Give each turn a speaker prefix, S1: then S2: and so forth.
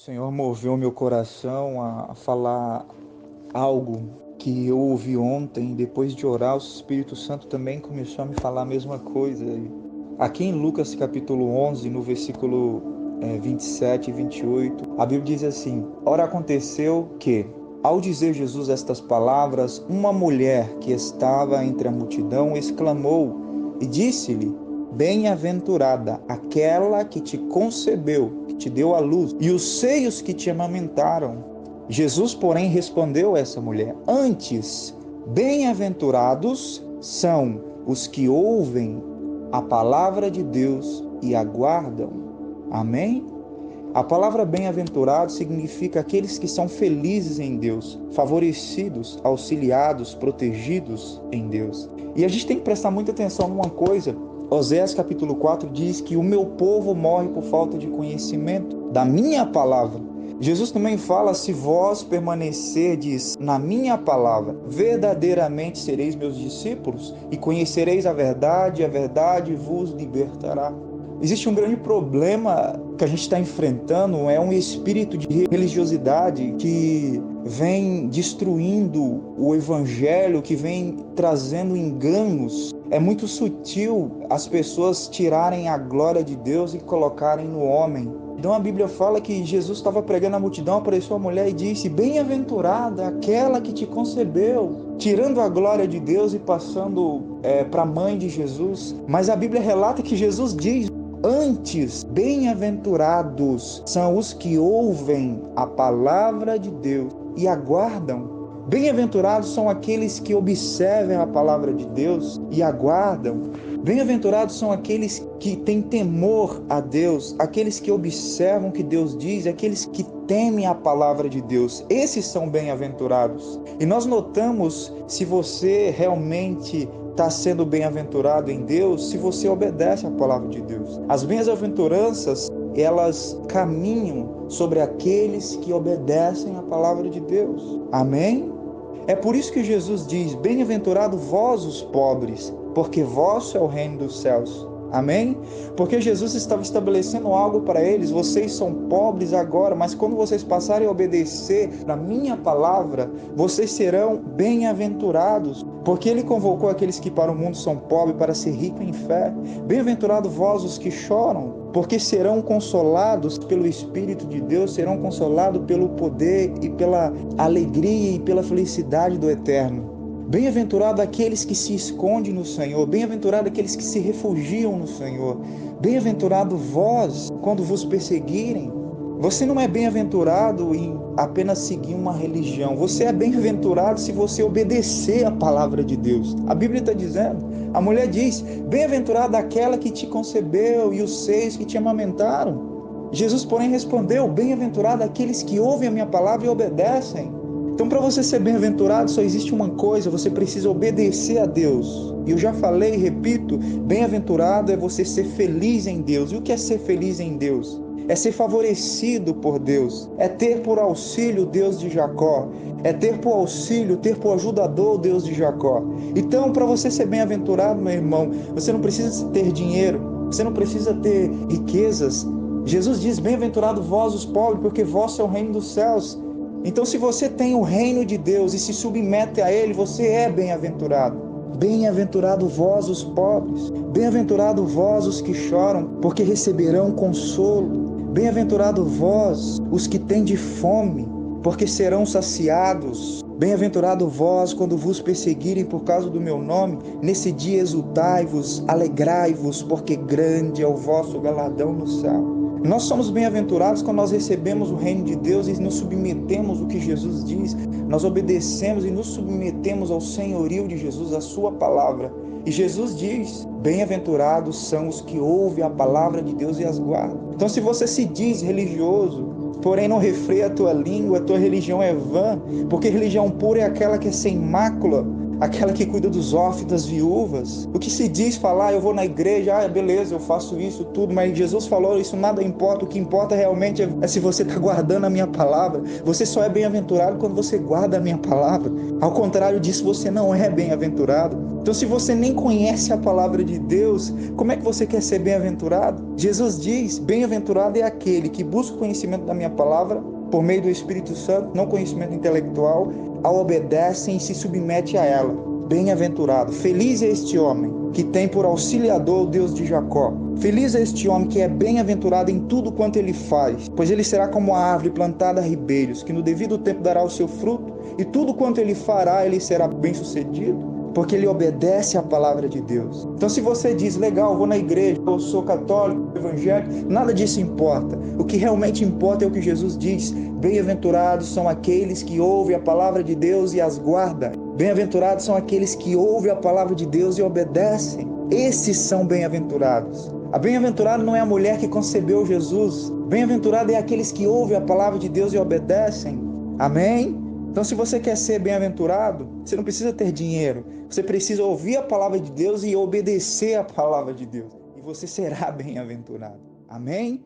S1: Senhor moveu meu coração a falar algo que eu ouvi ontem. Depois de orar, o Espírito Santo também começou a me falar a mesma coisa. Aqui em Lucas capítulo 11, no versículo 27 e 28, a Bíblia diz assim: Ora aconteceu que, ao dizer Jesus estas palavras, uma mulher que estava entre a multidão exclamou e disse-lhe: Bem-aventurada aquela que te concebeu, que te deu à luz, e os seios que te amamentaram. Jesus, porém, respondeu a essa mulher: Antes, bem-aventurados são os que ouvem a palavra de Deus e aguardam. Amém? A palavra bem-aventurado significa aqueles que são felizes em Deus, favorecidos, auxiliados, protegidos em Deus. E a gente tem que prestar muita atenção numa coisa. Oséias capítulo 4 diz que o meu povo morre por falta de conhecimento da minha palavra. Jesus também fala: se vós permanecerdes na minha palavra, verdadeiramente sereis meus discípulos e conhecereis a verdade vos libertará. Existe um grande problema que a gente está enfrentando, é um espírito de religiosidade que vem destruindo o evangelho, que vem trazendo enganos. É muito sutil as pessoas tirarem a glória de Deus e colocarem no homem. Então a Bíblia fala que Jesus estava pregando na multidão, apareceu a mulher e disse: Bem-aventurada aquela que te concebeu, tirando a glória de Deus e passando para a mãe de Jesus. Mas a Bíblia relata que Jesus diz: Antes, bem-aventurados são os que ouvem a palavra de Deus e aguardam. Bem-aventurados são aqueles que observam a palavra de Deus e aguardam. Bem-aventurados são aqueles que têm temor a Deus, aqueles que observam o que Deus diz, aqueles que temem a palavra de Deus. Esses são bem-aventurados. E nós notamos se você realmente está sendo bem-aventurado em Deus, se você obedece à palavra de Deus. As bem-aventuranças, elas caminham sobre aqueles que obedecem à palavra de Deus. Amém? É por isso que Jesus diz: Bem-aventurado vós os pobres, porque vosso é o reino dos céus. Amém? Porque Jesus estava estabelecendo algo para eles: vocês são pobres agora, mas quando vocês passarem a obedecer na minha palavra, vocês serão bem-aventurados, porque ele convocou aqueles que para o mundo são pobres para ser ricos em fé. Bem-aventurado vós os que choram, porque serão consolados pelo Espírito de Deus, serão consolados pelo poder e pela alegria e pela felicidade do Eterno. Bem-aventurado aqueles que se escondem no Senhor, bem-aventurado aqueles que se refugiam no Senhor. Bem-aventurado vós quando vos perseguirem. Você não é bem-aventurado em apenas seguir uma religião. Você é bem-aventurado se você obedecer a palavra de Deus. A Bíblia está dizendo, a mulher diz: Bem-aventurada aquela que te concebeu e os seios que te amamentaram. Jesus, porém, respondeu: Bem-aventurado aqueles que ouvem a minha palavra e obedecem. Então, para você ser bem-aventurado, só existe uma coisa: você precisa obedecer a Deus. E eu já falei e repito: bem-aventurado é você ser feliz em Deus. E o que é ser feliz em Deus? É ser favorecido por Deus, é ter por auxílio o Deus de Jacó, é ter por auxílio, ter por ajudador o Deus de Jacó. Então, para você ser bem-aventurado, meu irmão, você não precisa ter dinheiro, você não precisa ter riquezas. Jesus diz: Bem-aventurado vós os pobres, porque vosso é o reino dos céus. Então, se você tem o reino de Deus e se submete a ele, você é bem-aventurado. Bem-aventurado vós os pobres, bem-aventurado vós os que choram, porque receberão consolo. Bem-aventurado vós os que têm de fome, porque serão saciados. Bem-aventurado vós quando vos perseguirem por causa do meu nome. Nesse dia exultai-vos, alegrai-vos, porque grande é o vosso galardão no céu. Nós somos bem-aventurados quando nós recebemos o reino de Deus e nos submetemos ao que Jesus diz. Nós obedecemos e nos submetemos ao senhorio de Jesus, à sua palavra. E Jesus diz: Bem-aventurados são os que ouvem a palavra de Deus e as guardam. Então, se você se diz religioso, porém não refreia a tua língua, a tua religião é vã, porque religião pura é aquela que é sem mácula. aquela que cuida dos órfãos, das viúvas. O que se diz falar, eu vou na igreja, beleza, eu faço isso, tudo, mas Jesus falou, isso nada importa, o que importa realmente é se você está guardando a minha palavra. Você só é bem-aventurado quando você guarda a minha palavra. Ao contrário disso, você não é bem-aventurado. Então, se você nem conhece a palavra de Deus, como é que você quer ser bem-aventurado? Jesus diz, bem-aventurado é aquele que busca o conhecimento da minha palavra, por meio do Espírito Santo, não conhecimento intelectual, a obedecem e se submete a ela. Bem-aventurado, feliz é este homem que tem por auxiliador o Deus de Jacó. Feliz é este homem que é bem-aventurado em tudo quanto ele faz, pois ele será como a árvore plantada a ribeiros, que no devido tempo dará o seu fruto, e tudo quanto ele fará, ele será bem-sucedido, porque ele obedece à palavra de Deus. Então, se você diz, legal, eu vou na igreja, eu sou católico, evangélico, nada disso importa. O que realmente importa é o que Jesus diz: bem-aventurados são aqueles que ouvem a palavra de Deus e as guardam. Bem-aventurados são aqueles que ouvem a palavra de Deus e obedecem. Esses são bem-aventurados. A bem-aventurada não é a mulher que concebeu Jesus. Bem-aventurado é aqueles que ouvem a palavra de Deus e obedecem. Amém? Então, se você quer ser bem-aventurado, você não precisa ter dinheiro. Você precisa ouvir a palavra de Deus e obedecer a palavra de Deus. E você será bem-aventurado. Amém?